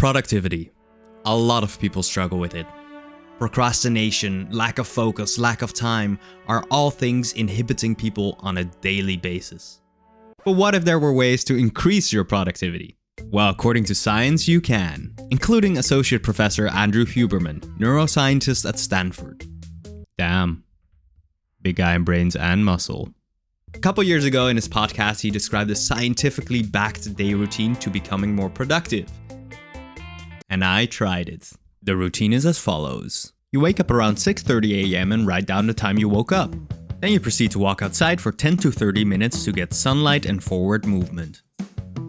Productivity. A lot of people struggle with it. Procrastination, lack of focus, lack of time are all things inhibiting people on a daily basis. But what if there were ways to increase your productivity? Well, according to science, you can, including Associate Professor Andrew Huberman, neuroscientist at Stanford. Damn. Big guy in brains and muscle. A couple years ago in his podcast, he described a scientifically backed day routine to becoming more productive. And I tried it. The routine is as follows. You wake up around 6:30 a.m. and write down the time you woke up. Then you proceed to walk outside for 10 to 30 minutes to get sunlight and forward movement.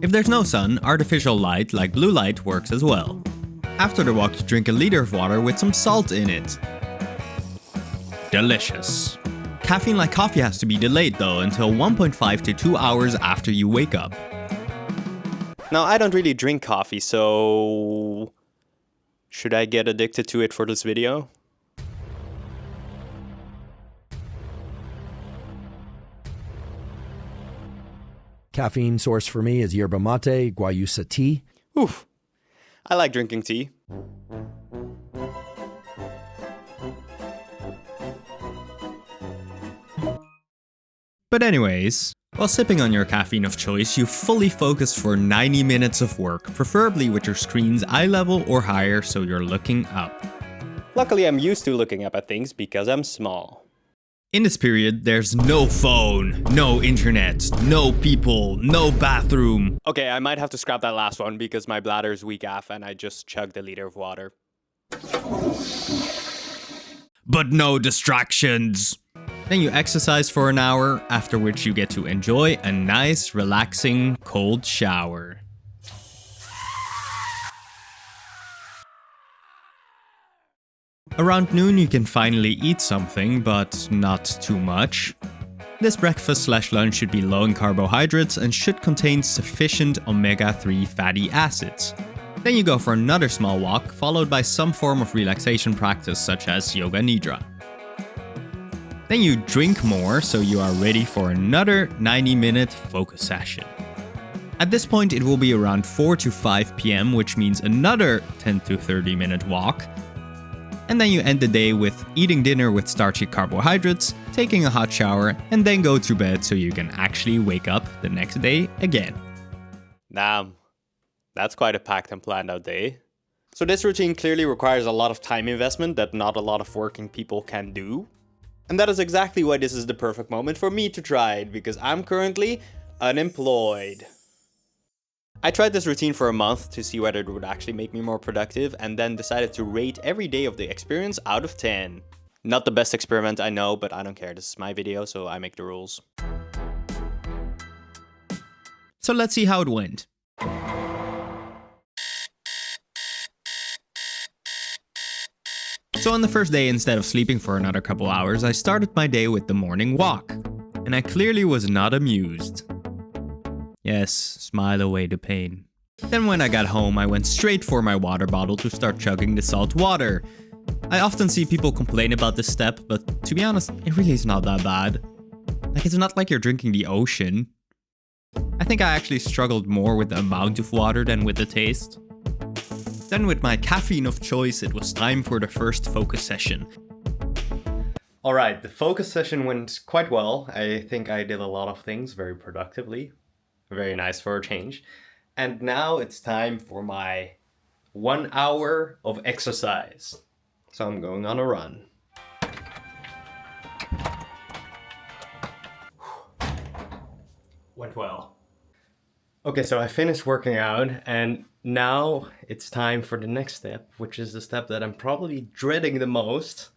If there's no sun, artificial light like blue light works as well. After the walk, you drink a liter of water with some salt in it. Delicious. Caffeine like coffee has to be delayed though until 1.5 to 2 hours after you wake up. Now, I don't really drink coffee, so should I get addicted to it for this video? Caffeine source for me is yerba mate, guayusa tea. Oof. I like drinking tea. But anyways, while sipping on your caffeine of choice, you fully focus for 90 minutes of work, preferably with your screen's eye level or higher so you're looking up. Luckily, I'm used to looking up at things because I'm small. In this period, there's no phone, no internet, no people, no bathroom. Okay, I might have to scrap that last one because my bladder's weak AF and I just chugged a liter of water. But no distractions. Then you exercise for an hour, after which you get to enjoy a nice, relaxing, cold shower. Around noon you can finally eat something, but not too much. This breakfast/lunch should be low in carbohydrates and should contain sufficient omega-3 fatty acids. Then you go for another small walk, followed by some form of relaxation practice such as yoga nidra. Then you drink more, so you are ready for another 90-minute focus session. At this point it will be around 4 to 5 p.m, which means another 10 to 30-minute walk. And then you end the day with eating dinner with starchy carbohydrates, taking a hot shower, and then go to bed so you can actually wake up the next day again. Damn, that's quite a packed and planned out day. So this routine clearly requires a lot of time investment that not a lot of working people can do. And that is exactly why this is the perfect moment for me to try it, because I'm currently unemployed. I tried this routine for a month to see whether it would actually make me more productive, and then decided to rate every day of the experience out of 10. Not the best experiment, I know, but I don't care. This is my video, so I make the rules. So let's see how it went. So on the first day, instead of sleeping for another couple hours, I started my day with the morning walk. And I clearly was not amused. Yes, smile away the pain. Then when I got home, I went straight for my water bottle to start chugging the salt water. I often see people complain about this step, but to be honest, it really is not that bad. Like, it's not like you're drinking the ocean. I think I actually struggled more with the amount of water than with the taste. Then with my caffeine of choice, it was time for the first focus session. Alright, the focus session went quite well. I think I did a lot of things very productively. Very nice for a change. And now it's time for my 1 hour of exercise. So I'm going on a run. Went well. Okay, so I finished working out and now it's time for the next step, which is the step that I'm probably dreading the most.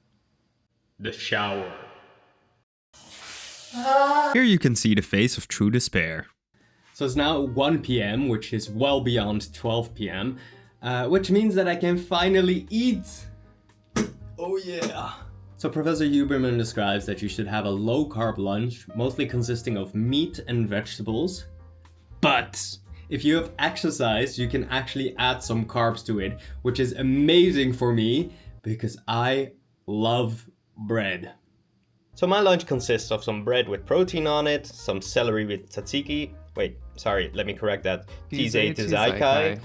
The shower. Here you can see the face of true despair. So it's now 1 p.m, which is well beyond 12 p.m, which means that I can finally eat. Oh yeah. So Professor Huberman describes that you should have a low-carb lunch, mostly consisting of meat and vegetables. But if you have exercised, you can actually add some carbs to it, which is amazing for me because I love bread. So my lunch consists of some bread with protein on it, some celery with tzatziki. Wait, sorry, let me correct that. Tisei tzatziki.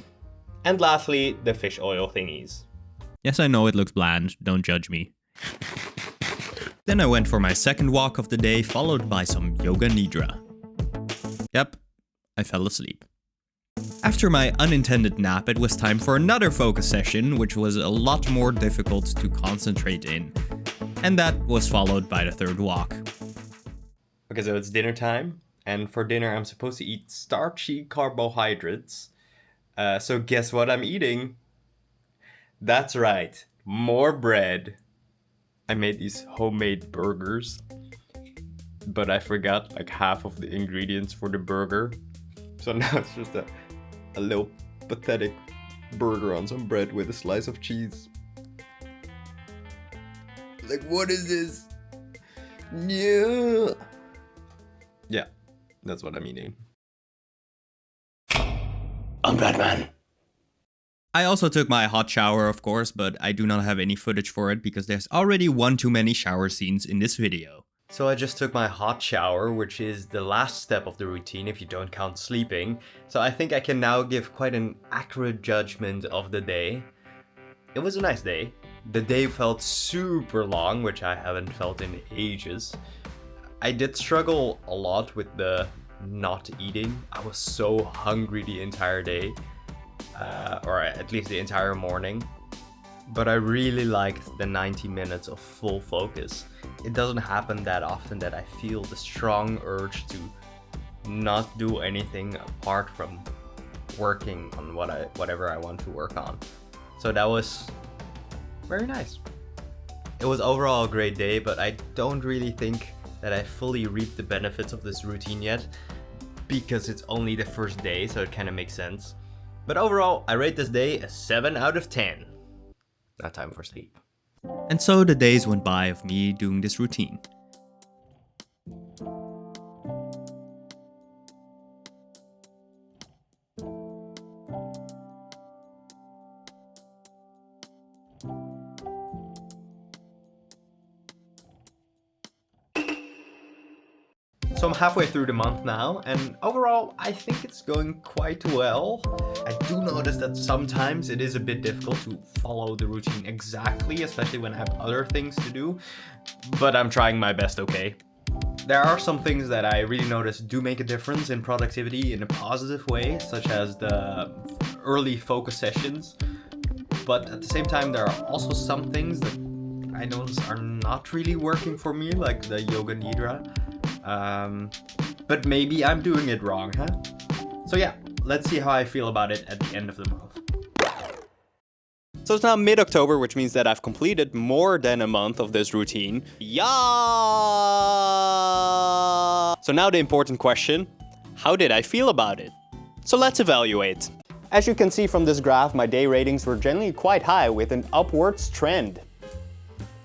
And lastly, the fish oil thingies. Yes, I know it looks bland, don't judge me. Then I went for my second walk of the day, followed by some yoga nidra. Yep, I fell asleep. After my unintended nap, it was time for another focus session, which was a lot more difficult to concentrate in. And that was followed by the third walk. Okay, so it's dinner time, and for dinner I'm supposed to eat starchy carbohydrates. So guess what I'm eating? That's right, more bread. I made these homemade burgers, but I forgot like half of the ingredients for the burger. So now it's just a little pathetic burger on some bread with a slice of cheese. Like, what is this? Yeah. Yeah, that's what I'm eating. I'm Batman. I also took my hot shower, of course, but I do not have any footage for it because there's already one too many shower scenes in this video. So I just took my hot shower, which is the last step of the routine if you don't count sleeping. So I think I can now give quite an accurate judgment of the day. It was a nice day. The day felt super long, which I haven't felt in ages. I did struggle a lot with the not eating. I was so hungry the entire day, or at least the entire morning. But I really liked the 90 minutes of full focus. It doesn't happen that often that I feel the strong urge to not do anything apart from working on whatever I want to work on. So that was very nice. It was overall a great day, but I don't really think that I fully reaped the benefits of this routine yet, because it's only the first day, so it kind of makes sense. But overall, I rate this day a 7 out of 10. Now time for sleep. And so the days went by of me doing this routine. So I'm halfway through the month now, and overall I think it's going quite well. I do notice that sometimes it is a bit difficult to follow the routine exactly, especially when I have other things to do, but I'm trying my best, okay? There are some things that I really notice do make a difference in productivity in a positive way, such as the early focus sessions, but at the same time there are also some things that I notice are not really working for me, like the yoga nidra. But maybe I'm doing it wrong, huh? So yeah, let's see how I feel about it at the end of the month. So it's now mid-October, which means that I've completed more than a month of this routine. Yeah! So now the important question, how did I feel about it? So let's evaluate. As you can see from this graph, my day ratings were generally quite high with an upwards trend.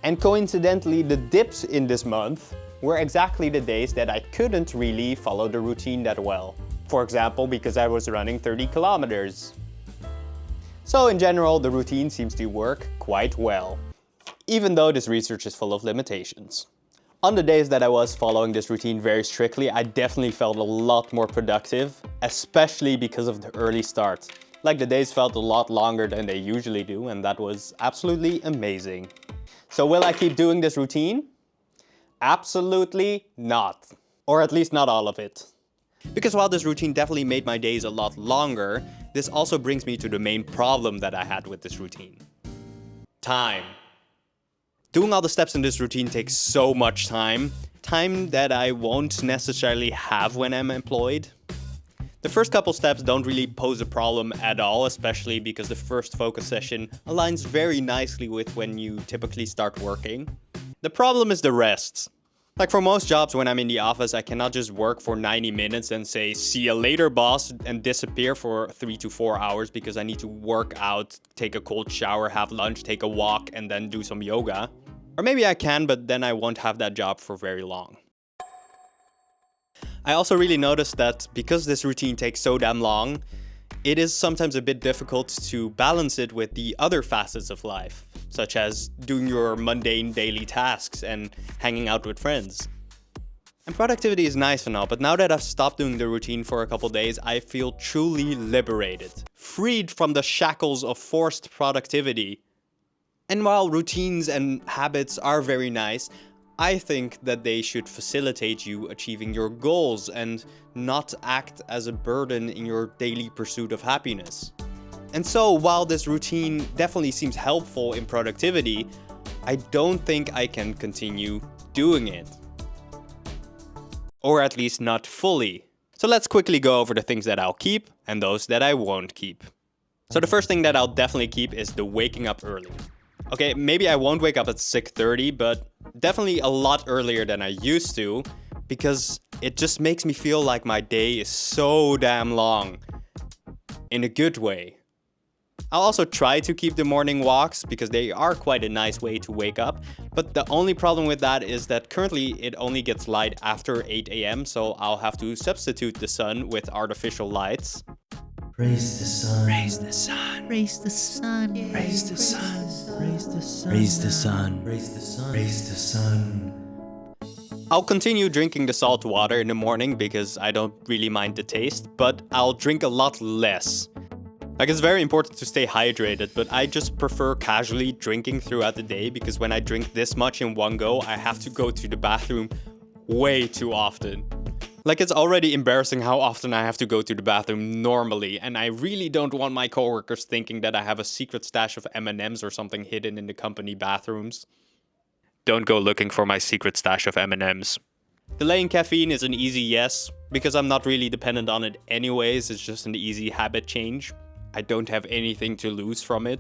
And coincidentally, the dips in this month were exactly the days that I couldn't really follow the routine that well. For example, because I was running 30 kilometers. So in general, the routine seems to work quite well, even though this research is full of limitations. On the days that I was following this routine very strictly, I definitely felt a lot more productive, especially because of the early start. Like the days felt a lot longer than they usually do, and that was absolutely amazing. So will I keep doing this routine? Absolutely not. Or at least not all of it. Because while this routine definitely made my days a lot longer, this also brings me to the main problem that I had with this routine. Time. Doing all the steps in this routine takes so much time. Time that I won't necessarily have when I'm employed. The first couple steps don't really pose a problem at all, especially because the first focus session aligns very nicely with when you typically start working. The problem is the rest. Like for most jobs when I'm in the office, I cannot just work for 90 minutes and say, see you later boss, and disappear for 3 to 4 hours because I need to work out, take a cold shower, have lunch, take a walk, and then do some yoga. Or maybe I can, but then I won't have that job for very long. I also really noticed that because this routine takes so damn long, it is sometimes a bit difficult to balance it with the other facets of life, such as doing your mundane daily tasks and hanging out with friends. And productivity is nice and all, but now that I've stopped doing the routine for a couple days, I feel truly liberated, freed from the shackles of forced productivity. And while routines and habits are very nice, I think that they should facilitate you achieving your goals and not act as a burden in your daily pursuit of happiness. And so, while this routine definitely seems helpful in productivity, I don't think I can continue doing it. Or at least not fully. So let's quickly go over the things that I'll keep and those that I won't keep. So the first thing that I'll definitely keep is the waking up early. Okay, maybe I won't wake up at 6:30, but definitely a lot earlier than I used to, because it just makes me feel like my day is so damn long. In a good way. I'll also try to keep the morning walks because they are quite a nice way to wake up. But the only problem with that is that currently it only gets light after 8 a.m. So I'll have to substitute the sun with artificial lights. Praise the sun. Praise the sun. Praise the sun. Praise the sun. Praise the sun. Praise the sun. Praise the sun. Praise the sun. I'll continue drinking the salt water in the morning because I don't really mind the taste, but I'll drink a lot less. Like, it's very important to stay hydrated, but I just prefer casually drinking throughout the day because when I drink this much in one go, I have to go to the bathroom way too often. Like, it's already embarrassing how often I have to go to the bathroom normally, and I really don't want my coworkers thinking that I have a secret stash of M&Ms or something hidden in the company bathrooms. Don't go looking for my secret stash of M&Ms. Delaying caffeine is an easy yes, because I'm not really dependent on it anyways, it's just an easy habit change. I don't have anything to lose from it.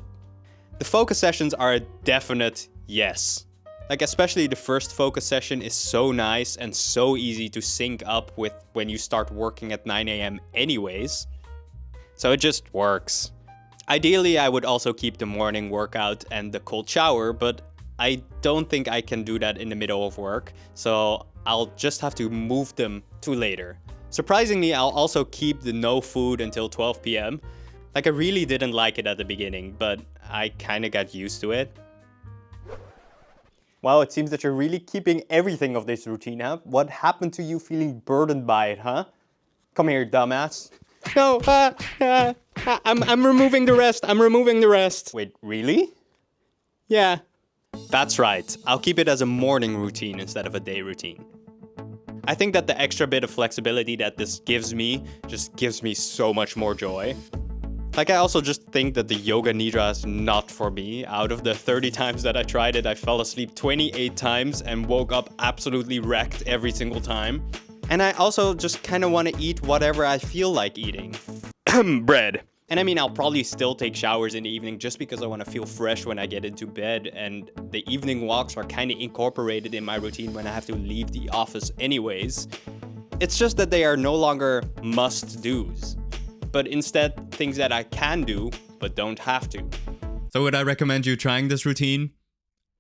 The focus sessions are a definite yes. Like, especially the first focus session is so nice and so easy to sync up with when you start working at 9 a.m. anyways. So it just works. Ideally, I would also keep the morning workout and the cold shower, but I don't think I can do that in the middle of work, so I'll just have to move them to later. Surprisingly, I'll also keep the no food until 12 p.m. Like, I really didn't like it at the beginning, but I kinda got used to it. Wow, it seems that you're really keeping everything of this routine, huh? What happened to you feeling burdened by it, huh? Come here, dumbass. No, I'm removing the rest, I'm removing the rest. Wait, really? Yeah. That's right, I'll keep it as a morning routine instead of a day routine. I think that the extra bit of flexibility that this gives me just gives me so much more joy. Like, I also just think that the yoga nidra is not for me. Out of the 30 times that I tried it, I fell asleep 28 times and woke up absolutely wrecked every single time. And I also just kind of want to eat whatever I feel like eating. Bread. And I mean, I'll probably still take showers in the evening just because I want to feel fresh when I get into bed. And the evening walks are kind of incorporated in my routine when I have to leave the office anyways. It's just that they are no longer must-dos, but instead things that I can do, but don't have to. So would I recommend you trying this routine?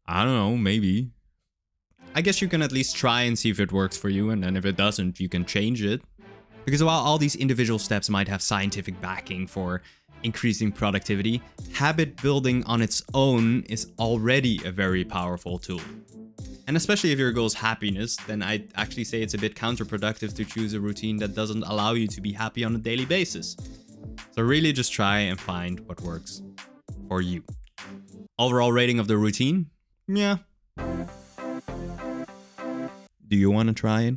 I don't know, maybe. I guess you can at least try and see if it works for you, and then if it doesn't, you can change it. Because while all these individual steps might have scientific backing for increasing productivity, habit building on its own is already a very powerful tool. And especially if your goal is happiness, then I'd actually say it's a bit counterproductive to choose a routine that doesn't allow you to be happy on a daily basis. So really just try and find what works for you. Overall rating of the routine? Yeah. Do you want to try it?